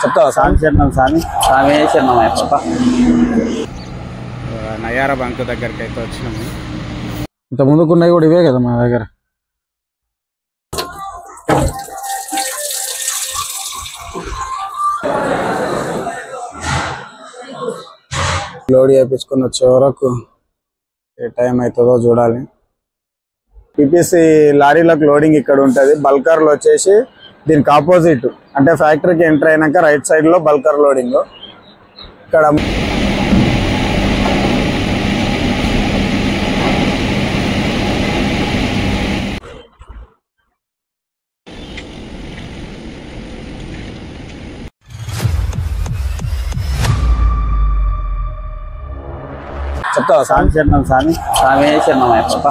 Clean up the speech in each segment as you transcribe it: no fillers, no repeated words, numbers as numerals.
చెప్తావా స్వామి శరణం స్వామి స్వామి శరణం అయ్యప్ప. నయారా బంక్ దగ్గరికి అయితే వచ్చినాము. ఇంత ముందుకున్నాయి కూడా ఇవే కదా మా దగ్గర. లోడ్ చేయించుకొని వచ్చే వరకు ఏ టైం అవుతుందో చూడాలి. పిపిసి లారీలకు లోడింగ్ ఇక్కడ ఉంటుంది. బల్కర్లు వచ్చేసి దీనికి ఆపోజిట్, అంటే ఫ్యాక్టరీకి ఎంటర్ అయినాక రైట్ సైడ్ లో బల్కర్ లోడింగ్. ఇక్కడ చెప్తావా స్వామి శరణం స్వామి స్వామి శరణం అయ్యప్ప.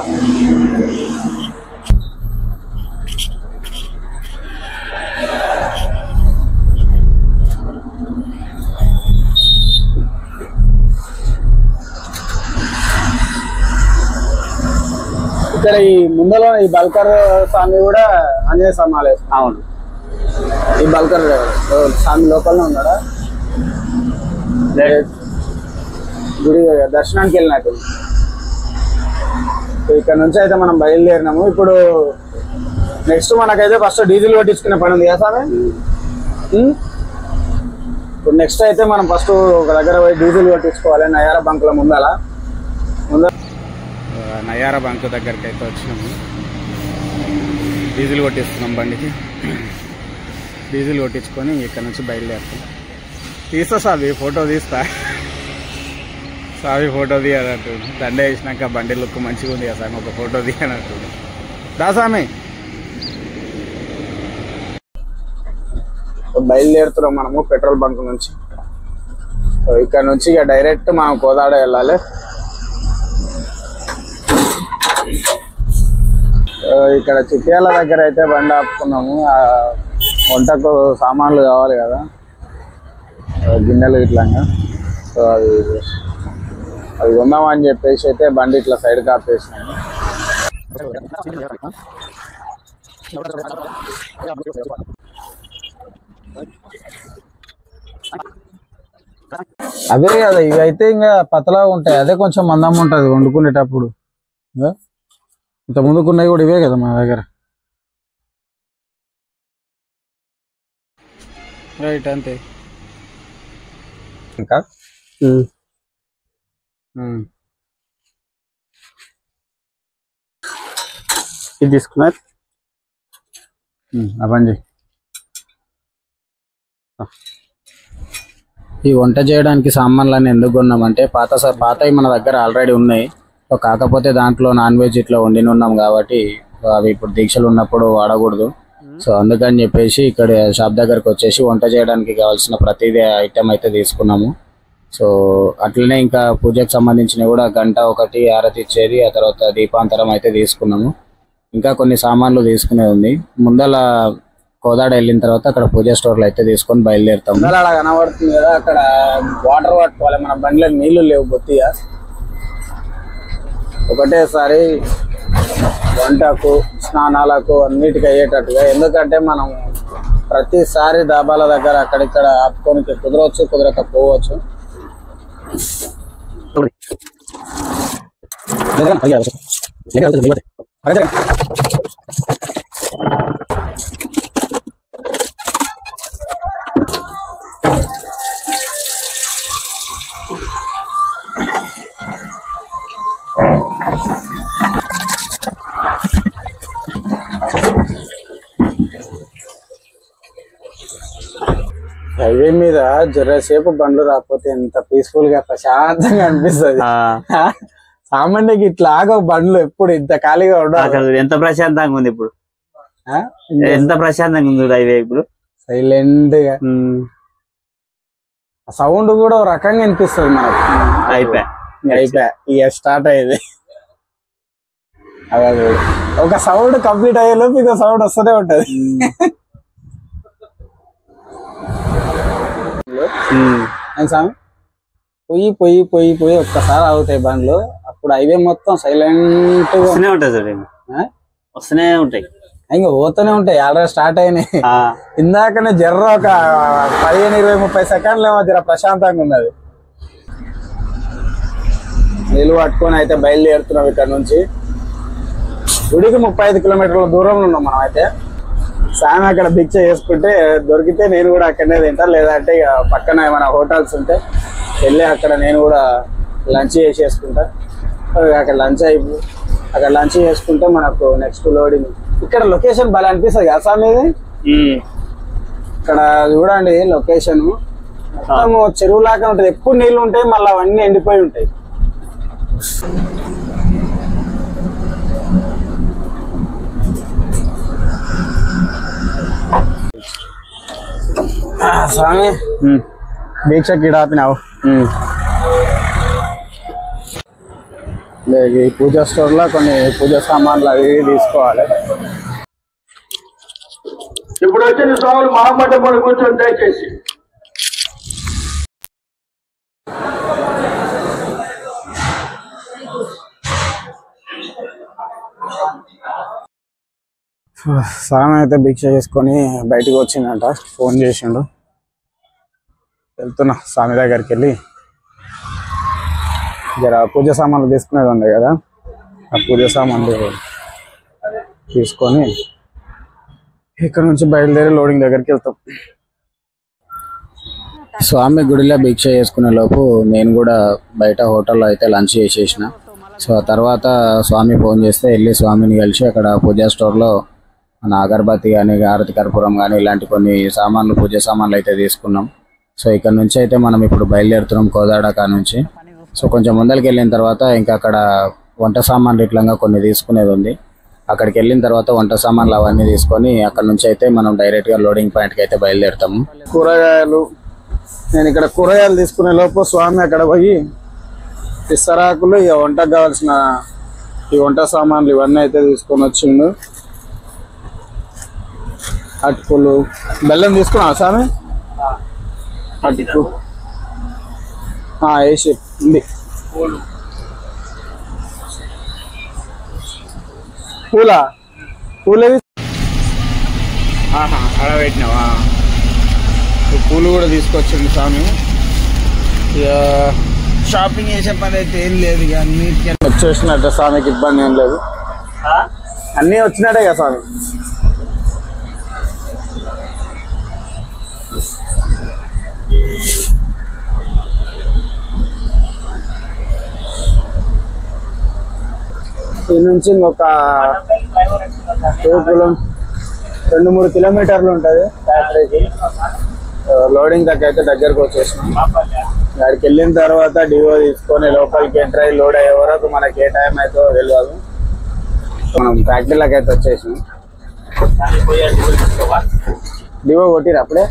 ఇక్కడ ఈ ముందలో ఈ బల్కర్ స్వామి కూడా ఆంజనేయ స్వామి ఆలయం. అవును, ఈ బల్కర్ స్వామి లోపలనే ఉన్నాడా? గుడి దర్శనానికి వెళ్ళినట్టు. ఇక్కడ నుంచి అయితే మనం బయలుదేరినాము. ఇప్పుడు నెక్స్ట్ మనకైతే ఫస్ట్ డీజిల్ కొట్టించుకునే పని ఉంది కదా స్వామి. ఇప్పుడు నెక్స్ట్ అయితే మనం ఫస్ట్ ఒక దగ్గర పోయి డీజిల్ కొట్టించుకోవాలి. నయారా బంకుల ముందర నయారా బంక్ దగ్గరికి అయితే వచ్చినాము. డీజిల్ కొట్టిస్తున్నాం బండికి. డీజిల్ కొట్టించుకొని ఇక్కడ నుంచి బయలుదేరుతాం. తీస్తా సావి ఫోటో తీస్తా. సావి ఫోటో తీయాలంటు. దండ వేసినాక బండి లుక్ మంచిగా ఉంది కదా సామి, ఒక ఫోటో తీయాలంటు. దా సామి బయలుదేరుతున్నాం మనము పెట్రోల్ బంక్ నుంచి. ఇక్కడ నుంచి ఇక డైరెక్ట్ మనం కోదాడ వెళ్ళాలి. ఇక్కడ చిట్యాల దగ్గర అయితే బండి ఆపుకున్నాము. వంటకు సామాన్లు కావాలి కదా, గిన్నెలు ఇట్లాగా. సో అవి కొందామని చెప్పేసి అయితే బండి ఇట్లా సైడ్కి ఆపేసినాము. అవే కదా ఇవి అయితే ఇంకా పతలాగా ఉంటాయి. అదే కొంచెం మందం ఉంటుంది వండుకునేటప్పుడు. ఇంత ముందుకున్నాయి కూడా ఇవే కదా మా దగ్గర. రైట్ అంతే. ఇంకా ఇది తీసుకున్నారు అవండి. ఈ వంట చేయడానికి సామాన్లన్నీ ఎందుకు కొన్నామంటే పాతవి మన దగ్గర ఆల్రెడీ ఉన్నాయి. కాకపోతే దాంట్లో నాన్ వెజ్ ఇట్లా వండిన ఉన్నాం కాబట్టి అవి ఇప్పుడు దీక్షలు ఉన్నప్పుడు వాడకూడదు. సో అందుకని చెప్పేసి ఇక్కడ షాప్ దగ్గరకు వచ్చేసి వంట చేయడానికి కావాల్సిన ప్రతిదీ ఐటెం అయితే తీసుకున్నాము. సో అట్లనే ఇంకా పూజకు సంబంధించినవి కూడా గంట ఒకటి ఆరతి ఇచ్చేది, ఆ తర్వాత దీపాంతరం అయితే తీసుకున్నాము. ఇంకా కొన్ని సామాన్లు తీసుకునే ఉంది. ముందల కోదాడ వెళ్ళిన తర్వాత అక్కడ పూజ స్టోర్లు అయితే తీసుకొని బయలుదేరుతాం. అలా కనబడుతుంది కదా, అక్కడ వాటర్ పట్టుకోవాలి. మన బండిలో నీళ్లు లేవు బొత్తిగా. ఒకటేసారి వంటకు స్నానాలకు అన్నిటికీ అయ్యేటట్టుగా. ఎందుకంటే మనం ప్రతిసారి దాబాల దగ్గర అక్కడిక్కడ ఆపుకొని కుదరవచ్చు, కుదరకపోవచ్చు. హైవే మీద జరసేపు బండ్లు రాకపోతే ఎంత పీస్ఫుల్ గా ప్రశాంతంగా అనిపిస్తుంది. సామాన్యకి ఇట్లాగా బండ్లు ఎప్పుడు ఇంత ఖాళీగా ఉండదు. ఎంత ప్రశాంతంగా ఉంది ఇప్పుడు, ఎంత ప్రశాంతంగా ఉంది హైవే ఇప్పుడు. సైలెంట్ గా సౌండ్ కూడా ఒక రకంగా అనిపిస్తుంది మనకు. అయిపోయా ఇక స్టార్ట్ అయ్యేది. అదే ఒక సౌండ్ కంప్లీట్ అయ్యేలోపు ఇంకో సౌండ్ వస్తూనే ఉంటది. పొయ్యి పొయ్యి పొయ్యి పొయ్యి ఒక్కసారి అవుతాయి బండ్లు. అప్పుడు హైవే మొత్తం సైలెంట్ గా వస్తూనే ఉంటాయి, వస్తూనే ఉంటాయి. ఇంకా పోతూనే ఉంటాయి, ఆల్రెడీ స్టార్ట్ అయినాయి. ఇందాకనే జర్ర ఒక 15-20-30 సెకండ్లు ఏమో జర ప్రశాంతంగా ఉన్నది. నీళ్ళు పట్టుకొని అయితే బయలుదేరుతున్నాం. ఇక్కడ నుంచి గుడికి 35 కిలోమీటర్ల దూరంలో ఉన్నాం మనం. అయితే సాయం అక్కడ భిక్ష చేసుకుంటే దొరికితే నేను కూడా అక్కడనే తింటా, లేదంటే ఇక పక్కన ఏమైనా హోటల్స్ ఉంటే వెళ్ళి అక్కడ నేను కూడా లంచ్ చేసేసుకుంటా. అక్కడ లంచ్ చేసుకుంటే మనకు నెక్స్ట్ లోడింగ్. ఇక్కడ లొకేషన్ బాగా అనిపిస్తుంది కదా సార్ మీది. ఇక్కడ చూడండి లొకేషన్ మొత్తం చెరువు లాగా ఉంటుంది, ఎప్పుడు నీళ్ళు ఉంటాయి, మళ్ళీ అవన్నీ ఎండిపోయి ఉంటాయి. స్వామి దీక్షకి ఆపినావు. ఈ పూజా స్టోర్ లో కొన్ని పూజా సామాన్లు అవి తీసుకోవాలి. ఇప్పుడు వచ్చిన స్వాములు మహామంటపం పడి కూర్చొని దయచేసి. స్వామి అయితే భిక్ష చేసుకొని బయటకు వచ్చిందంట, ఫోన్ చేసిండు. వెళ్తున్నా స్వామి దగ్గరికి వెళ్ళి జర పూజ సామాన్లు తీసుకునేది ఉంది కదా, ఆ పూజ సామాన్లు తీసుకొని ఇక్కడ నుంచి బయలుదేరి లోడింగ్ దగ్గరికి వెళ్తాం. స్వామి గుడిలో భిక్ష చేసుకునే లోపు నేను కూడా బయట హోటల్లో అయితే లంచ్ చేసేసిన. సో ఆ తర్వాత స్వామి ఫోన్ చేస్తే వెళ్ళి స్వామిని కలిసి అక్కడ పూజా స్టోర్లో మన అగరబత్తి కానీ హారతి కర్పూరం కానీ ఇలాంటి కొన్ని సామాన్లు పూజ సామాన్లు అయితే తీసుకున్నాం. సో ఇక్కడ నుంచి అయితే మనం ఇప్పుడు బయలుదేరుతున్నాం కోదాడ నుంచి. సో కొంచెం ముందరికి వెళ్ళిన తర్వాత ఇంకా అక్కడ వంట సామాన్లు ఇట్లా కొన్ని తీసుకునేది ఉంది. అక్కడికి వెళ్ళిన తర్వాత వంట సామాన్లు అవన్నీ తీసుకొని అక్కడ నుంచి అయితే మనం డైరెక్ట్గా లోడింగ్ పాయింట్కి అయితే బయలుదేరుతాము. కూరగాయలు నేను ఇక్కడ కూరగాయలు తీసుకునే లోపు స్వామి అక్కడ పోయి ఇస్తరాకులు ఇక వంటకు కావాల్సిన ఈ వంట సామాన్లు ఇవన్నీ అయితే తీసుకొని వచ్చిండు. అటుకులు, బెల్లం తీసుకున్నా స్వామి. అటుకు వేసి ఉంది. పూలు అడబెట్టినావా? పూలు కూడా తీసుకొచ్చింది స్వామి. ఇక షాపింగ్ చేసే పని అయితే ఏం లేదు, ఇక అన్నిటికీ వచ్చేసినట్టే స్వామికి ఇబ్బంది ఏం లేదు. అన్నీ వచ్చినట్టే కదా స్వామి. ఈ నుంచి ఇంకొక 2-3 కిలోమీటర్లు ఉంటుంది ఫ్యాక్టరీకి. లోడింగ్ దగ్గర అయితే దగ్గరకు వచ్చేసినాం. అక్కడికి వెళ్ళిన తర్వాత డివో తీసుకొని లోపలికి ఎంటర్ అయ్యి లోడ్ అయ్యే వరకు మనకి ఏ టైం అవుతుందో తెలియదు. మనం ఫ్యాక్టరీలోకి అయితే వచ్చేసినాం. డివో కొట్టిరు అప్పుడే.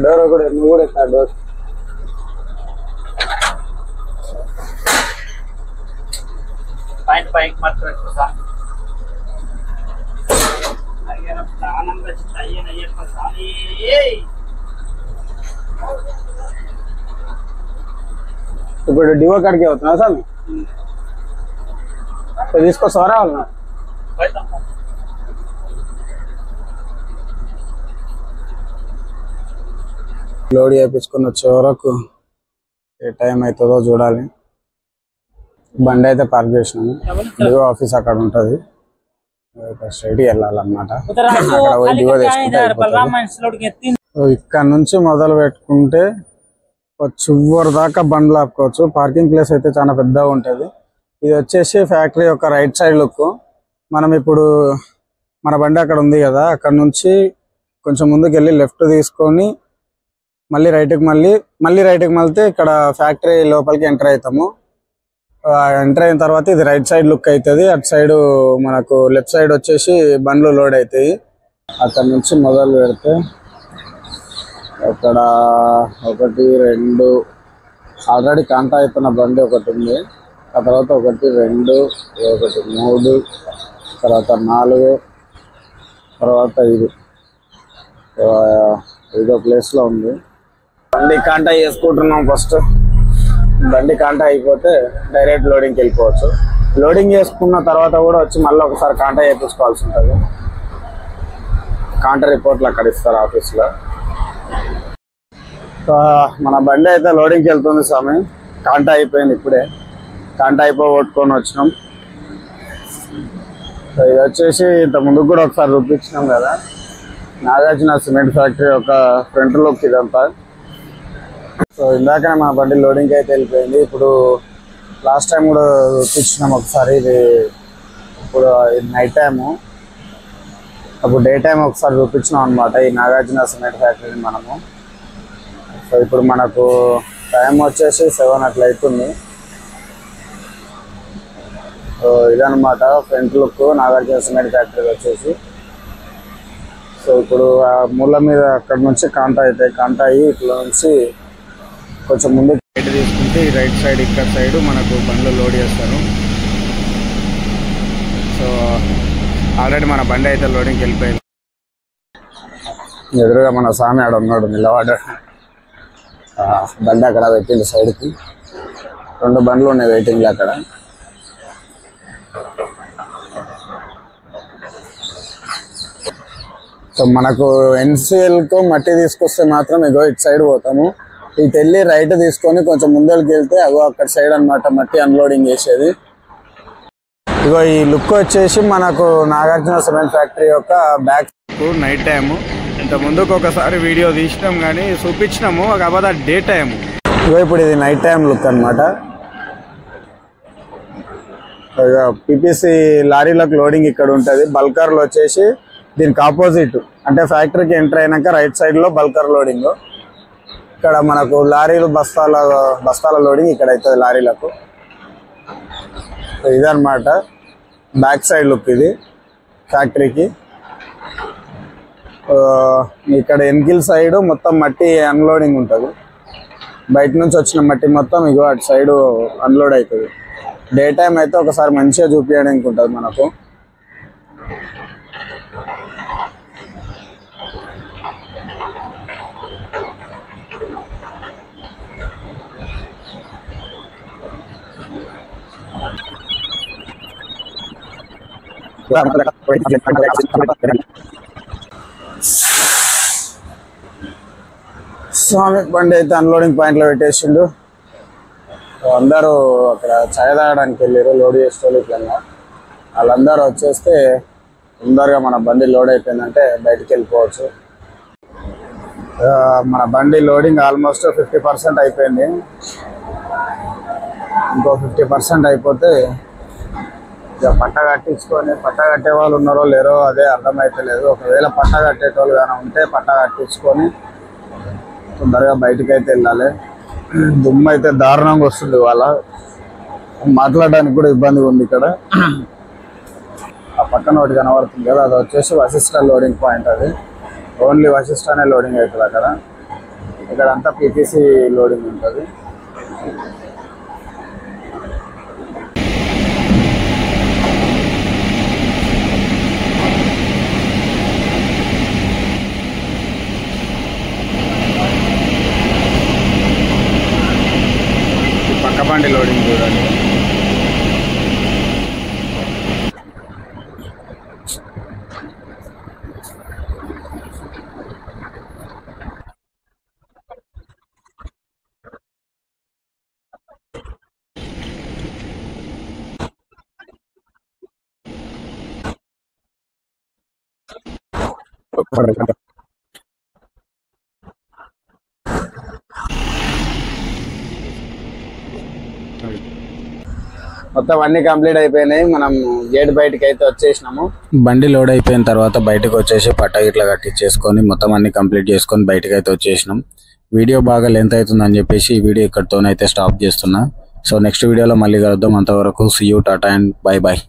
డోర్ కూడా నువ్వు కూడా ఎత్తా డోర్. ఇప్పుడు డివో కాడికి అవుతున్నా స్వామి, తీసుకొస్తారా వాళ్ళ? లోడ్ చేయించుకొని వచ్చే వరకు ఏ టైం అవుతుందో చూడాలి. బండి అయితే పార్క్ చేసినాము. డివో ఆఫీస్ అక్కడ ఉంటుంది, స్ట్రైట్ వెళ్ళాలన్నమాట. అక్కడ పోయి డివో తీసుకుంటే ఇక్కడ నుంచి మొదలు పెట్టుకుంటే చివరి దాకా బండ్లు ఆపుకోవచ్చు. పార్కింగ్ ప్లేస్ అయితే చాలా పెద్దగా ఉంటుంది. ఇది వచ్చేసి ఫ్యాక్టరీ యొక్క రైట్ సైడ్ లుక్. మనం ఇప్పుడు మన బండి అక్కడ ఉంది కదా, అక్కడ నుంచి కొంచెం ముందుకు వెళ్ళి లెఫ్ట్ తీసుకొని మళ్ళీ రైట్కి మళ్ళీ రైట్కి మళ్తే ఇక్కడ ఫ్యాక్టరీ లోపలికి ఎంటర్ అవుతాము. ఎంటర్ అయిన తర్వాత ఇది రైట్ సైడ్ లుక్ అవుతుంది. అటు సైడ్ మనకు లెఫ్ట్ సైడ్ వచ్చేసి బండ్లు లోడ్ అవుతాయి. అక్కడ నుంచి మొదలు పెడితే అక్కడ 1, 2 ఆల్రెడీ కాంటా అయిపోయిన బండి ఒకటి ఉంది. ఆ తర్వాత 1, 2, 1, 3, తర్వాత 4, తర్వాత 5 ఐదో ప్లేస్లో ఉంది. బండి కాంటా చేసుకుంటున్నాం. ఫస్ట్ బండి కాంటా అయిపోతే డైరెక్ట్ లోడింగ్కి వెళ్ళిపోవచ్చు. లోడింగ్ చేసుకున్న తర్వాత కూడా వచ్చి మళ్ళీ ఒకసారి కాంటా చేయించుకోవాల్సి ఉంటుంది. కాంటా రిపోర్ట్లు అక్కడ ఇస్తారు ఆఫీస్లో. మన బండి అయితే లోడింగ్కి వెళ్తుంది స్వామి. కాంటా అయిపోయింది, ఇప్పుడే కాంటా కొట్టుకొని వచ్చినాం. సో ఇది వచ్చేసి ఇంత ముందుకు కూడా ఒకసారి చూపించినాం కదా, నాగార్జున సిమెంట్ ఫ్యాక్టరీ యొక్క ఫ్రంట్ లుక్ ఇదంతా. సో ఇందాకనే మా బండి లోడింగ్కి అయితే వెళ్ళిపోయింది. ఇప్పుడు లాస్ట్ టైం కూడా చూపించినాం ఒకసారి, ఇది ఇప్పుడు నైట్ టైము, అప్పుడు డే టైం ఒకసారి చూపించినాం అనమాట ఈ నాగార్జున సిమెంట్ ఫ్యాక్టరీని మనము. సో ఇప్పుడు మనకు టైం వచ్చేసి 7 అట్లా అవుతుంది. సో ఇదనమాట front look Nagarjuna cement factory వచ్చేసి. సో ఇప్పుడు ఆ మూల మీద అక్కడ నుంచి కాంటా అవుతాయి. కాంటా అయ్యి ఇట్లా నుంచి కొంచెం ముందు రైట్ తీసుకుంటే ఈ రైట్ సైడ్ ఇక్కడ సైడ్ మనకు బండ్లు లోడ్ చేస్తారు. సో ఆల్రెడీ మన బండి అయితే లోడింగ్కి వెళ్ళిపోయింది. ఎదురుగా మన స్వామి ఆడ ఉన్నాడు నిలబడ్డాడు. బండి అక్కడ పెట్టింది సైడ్కి. 2 బండ్లు ఉన్నాయి వెయిటింగ్లో అక్కడ. సో మనకు ఎన్సిఎల్కు మట్టి తీసుకొస్తే మాత్రం ఇగో ఇటు సైడ్ పోతాము. ఇటు వెళ్ళి రైట్ తీసుకొని కొంచెం ముందరికి వెళ్తే అగో అక్కడ సైడ్ అనమాట మట్టి అన్లోడింగ్ చేసేది. ఇగో ఈ లుక్ వచ్చేసి మనకు నాగార్జున సిమెంట్ ఫ్యాక్టరీ యొక్క బ్యాక్ నైట్ టైము. ఇంత ముందుకు ఒకసారి వీడియో తీసినాం కానీ చూపించినాము, కాకపోతే డే టైము. ఇగో ఇప్పుడు ఇది నైట్ టైం లుక్ అనమాట. పిపిసి లారీలకు లోడింగ్ ఇక్కడ ఉంటుంది. బల్కర్లు వచ్చేసి దీనికి ఆపోజిట్, అంటే ఫ్యాక్టరీకి ఎంటర్ అయినాక రైట్ సైడ్లో బల్కర్ లోడింగ్. ఇక్కడ మనకు లారీలు బస్తాల లోడింగ్ ఇక్కడ అవుతుంది లారీలకు. ఇదన్నమాట బ్యాక్ సైడ్ లుక్ ఇది ఫ్యాక్టరీకి. ఇక్కడ ఎన్కిల్ సైడ్ మొత్తం మట్టి అన్లోడింగ్ ఉంటుంది. బయట నుంచి వచ్చిన మట్టి మొత్తం ఇగో అటు సైడ్ అన్లోడ్ అవుతుంది. డే టైం అయితే ఒకసారి మంచిగా చూపించడానికి ఉంటుంది మనకు. స్వామి బండి అయితే అన్లోడింగ్ పాయింట్లో పెట్టేసిండు. అందరూ అక్కడ ఛాయ్ తాగడానికి వెళ్ళారు లోడ్ చేసేవాళ్ళు. ఇట్లా వాళ్ళందరూ వచ్చేస్తే తొందరగా మన బండి లోడ్ అయిపోయిందంటే బయటికి వెళ్ళిపోవచ్చు. మన బండి లోడింగ్ ఆల్మోస్ట్ 50% అయిపోయింది. ఇంకో 50% అయిపోతే ఇక పట్ట కట్టించుకొని, పట్ట కట్టే వాళ్ళు ఉన్నారో లేరో అదే అర్థమైతలేదు. ఒకవేళ పట్ట కట్టేటోళ్ళు కానీ ఉంటే పట్ట కట్టించుకొని తొందరగా బయటికి అయితే వెళ్ళాలి. దుమ్ము అయితే దారుణంగా వస్తుంది. ఇవాళ మాట్లాడడానికి కూడా ఇబ్బందిగా ఉంది. ఇక్కడ ఆ పక్కన ఒకటి కనబడుతుంది కదా, అది వచ్చేసి వశిష్ట లోడింగ్ పాయింట్. అది ఓన్లీ వశిష్ఠనే లోడింగ్ అవుతుంది అక్కడ. ఇక్కడ అంతా పిపిసి లోడింగ్ ఉంటుంది. పక్క బండి లోడింగ్ చూడండి. మొత్తం అన్ని కంప్లీట్ అయిపోయినాయి. మనం గేట్ బయటకి అయితే వచ్చేసినాము. బండి లోడ్ అయిపోయిన తర్వాత బయటకు వచ్చేసి పట్ట ఇట్లా కట్టించేసుకొని మొత్తం అన్ని కంప్లీట్ చేసుకొని బయటకు అయితే వచ్చేసినాం. వీడియో బాగా లెంత్ అవుతుందని చెప్పేసి ఈ వీడియో ఇక్కడితోనైతే స్టాప్ చేస్తున్నా. సో నెక్స్ట్ వీడియోలో మళ్ళీ కలుద్దాం. అంతవరకు see you, ta ta and bye bye.